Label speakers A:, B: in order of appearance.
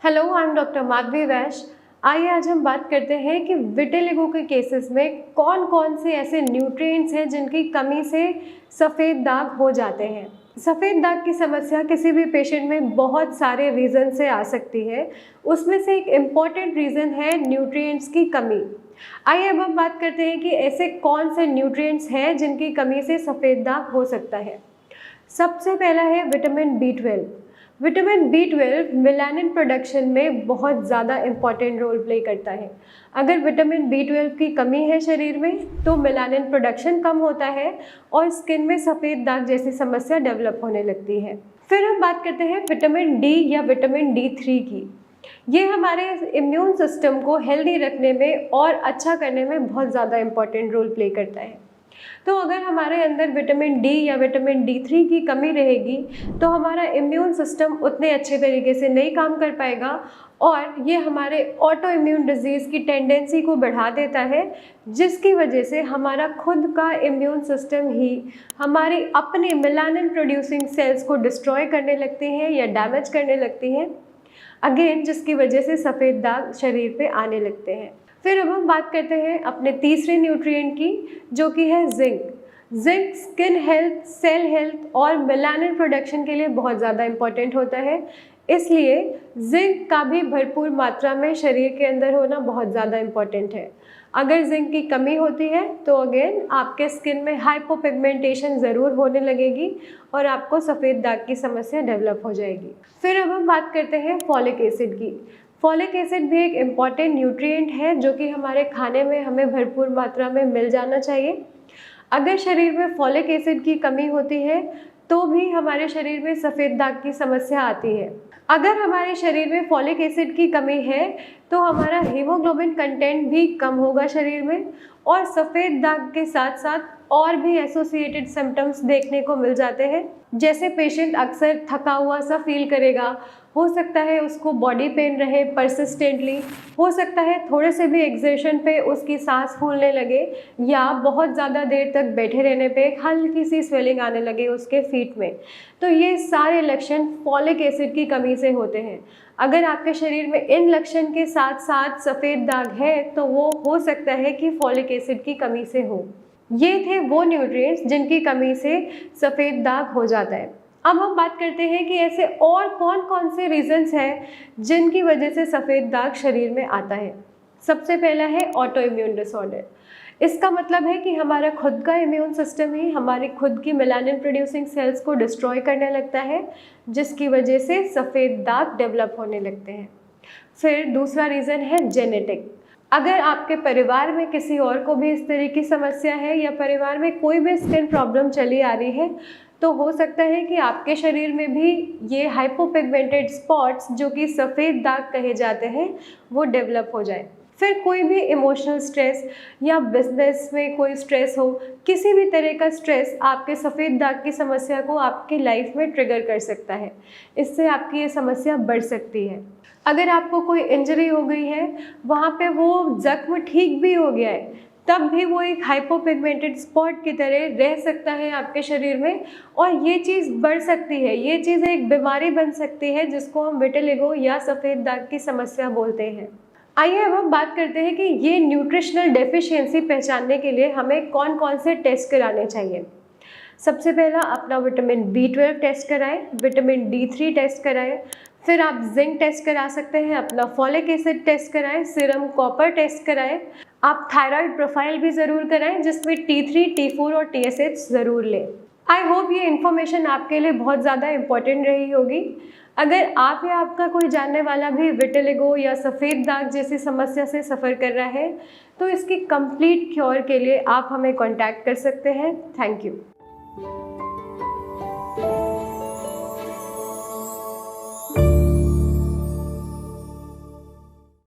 A: Hello, I am doctor Madhavi वैश्य। आइए आज हम बात करते हैं कि विटिलिगो के केसेस में कौन कौन से ऐसे न्यूट्रिएंट्स हैं जिनकी कमी से सफ़ेद दाग हो जाते हैं। सफ़ेद दाग की समस्या किसी भी पेशेंट में बहुत सारे रीज़न से आ सकती है। उसमें से एक इम्पॉर्टेंट रीज़न है न्यूट्रिएंट्स की कमी। आइए अब हम बात करते हैं कि ऐसे कौन से न्यूट्रिएंट्स हैं जिनकी कमी से सफ़ेद दाग हो सकता है। सबसे पहला है vitamin B12। Vitamin B12 melanin production में बहुत ज़्यादा इम्पॉर्टेंट रोल प्ले करता है। अगर विटामिन B12 की कमी है शरीर में तो मेलानिन प्रोडक्शन कम होता है और स्किन में सफ़ेद दाग जैसी समस्या डेवलप होने लगती है। फिर हम बात करते हैं विटामिन D या विटामिन D3 की। ये हमारे इम्यून सिस्टम को हेल्दी रखने में और अच्छा करने में बहुत ज़्यादा इम्पॉर्टेंट रोल प्ले करता है। तो अगर हमारे अंदर विटामिन D या विटामिन D3 की कमी रहेगी तो हमारा इम्यून सिस्टम उतने अच्छे तरीके से नहीं काम कर पाएगा और ये हमारे ऑटो इम्यून डिजीज़ की टेंडेंसी को बढ़ा देता है, जिसकी वजह से हमारा खुद का इम्यून सिस्टम ही हमारी अपने मेलानिन प्रोड्यूसिंग सेल्स को डिस्ट्रॉय करने लगते हैं या डैमेज करने लगती हैं, अगेन जिसकी वजह से सफ़ेद दाग शरीर पे आने लगते हैं। फिर अब हम बात करते हैं अपने तीसरे न्यूट्रिएंट की, जो कि है zinc. Zinc skin health, cell health और मेलानिन प्रोडक्शन के लिए बहुत ज़्यादा इम्पॉर्टेंट होता है, इसलिए जिंक का भी भरपूर मात्रा में शरीर के अंदर होना बहुत ज़्यादा इम्पॉर्टेंट है। अगर जिंक की कमी होती है तो अगेन आपके स्किन में हाइपोपिगमेंटेशन ज़रूर होने लगेगी और आपको सफ़ेद दाग की समस्या डेवलप हो जाएगी। फिर अब हम बात करते हैं फॉलिक एसिड की। फॉलिक एसिड भी एक इम्पॉर्टेंट न्यूट्रिएंट है जो कि हमारे खाने में हमें भरपूर मात्रा में मिल जाना चाहिए। अगर शरीर में फॉलिक एसिड की कमी होती है तो भी हमारे शरीर में सफ़ेद दाग की समस्या आती है। अगर हमारे शरीर में फॉलिक एसिड की कमी है तो हमारा हीमोग्लोबिन कंटेंट भी कम होगा शरीर में और सफ़ेद दाग के साथ साथ और भी एसोसिएटेड सिम्टम्स देखने को मिल जाते हैं। जैसे पेशेंट अक्सर थका हुआ सा फील करेगा, हो सकता है उसको बॉडी पेन रहे परसिस्टेंटली, हो सकता है थोड़े से भी एक्सर्शन पे उसकी सांस फूलने लगे या बहुत ज़्यादा देर तक बैठे रहने पे हल्की सी स्वेलिंग आने लगे उसके फीट में। तो ये सारे लक्षण फॉलिक एसिड की कमी से होते हैं। अगर आपके शरीर में इन लक्षण के साथ साथ सफ़ेद दाग है तो वो हो सकता है कि फॉलिक एसिड की कमी से हो। ये थे वो न्यूट्रिएंट्स जिनकी कमी से सफ़ेद दाग हो जाता है। अब हम बात करते हैं कि ऐसे और कौन कौन से रीजंस हैं जिनकी वजह से सफ़ेद दाग शरीर में आता है। सबसे पहला है ऑटो इम्यून डिसऑर्डर। इसका मतलब है कि हमारा खुद का इम्यून सिस्टम ही हमारी खुद की मेलानिन प्रोड्यूसिंग सेल्स को डिस्ट्रॉय करने लगता है, जिसकी वजह से सफ़ेद दाग डेवलप होने लगते हैं। फिर दूसरा रीज़न है जेनेटिक। अगर आपके परिवार में किसी और को भी इस तरह की समस्या है या परिवार में कोई भी स्किन प्रॉब्लम चली आ रही है तो हो सकता है कि आपके शरीर में भी ये हाइपोपिगमेंटेड स्पॉट्स, जो कि सफ़ेद दाग कहे जाते हैं, वो डेवलप हो जाए। फिर कोई भी इमोशनल स्ट्रेस या बिजनेस में कोई स्ट्रेस हो, किसी भी तरह का स्ट्रेस आपके सफ़ेद दाग की समस्या को आपकी लाइफ में ट्रिगर कर सकता है। इससे आपकी ये समस्या बढ़ सकती है। अगर आपको कोई इंजरी हो गई है, वहाँ पे वो जख्म ठीक भी हो गया है, तब भी वो एक हाइपोपिगमेंटेड स्पॉट की तरह रह सकता है आपके शरीर में और ये चीज़ बढ़ सकती है। ये चीज़ एक बीमारी बन सकती है जिसको हम विटिलिगो या सफ़ेद दाग की समस्या बोलते हैं। आइए अब हम बात करते हैं कि ये न्यूट्रिशनल डेफिशिएंसी पहचानने के लिए हमें कौन कौन से टेस्ट कराने चाहिए। सबसे पहला अपना विटामिन B12 टेस्ट कराएं, विटामिन D3 टेस्ट कराएं, फिर आप जिंक टेस्ट करा सकते हैं, अपना फॉलिक एसिड टेस्ट कराएं, सीरम कॉपर टेस्ट कराएं, आप थायराइड प्रोफाइल भी ज़रूर कराएं जिसमें T3, T4 और TSH ज़रूर लें। आई होप ये इन्फॉर्मेशन आपके लिए बहुत ज़्यादा इम्पॉर्टेंट रही होगी। अगर आप या आपका कोई जानने वाला भी विटिलिगो या सफ़ेद दाग जैसी समस्या से सफ़र कर रहा है तो इसकी कंप्लीट क्योर के लिए आप हमें कॉन्टैक्ट कर सकते हैं। Thank you.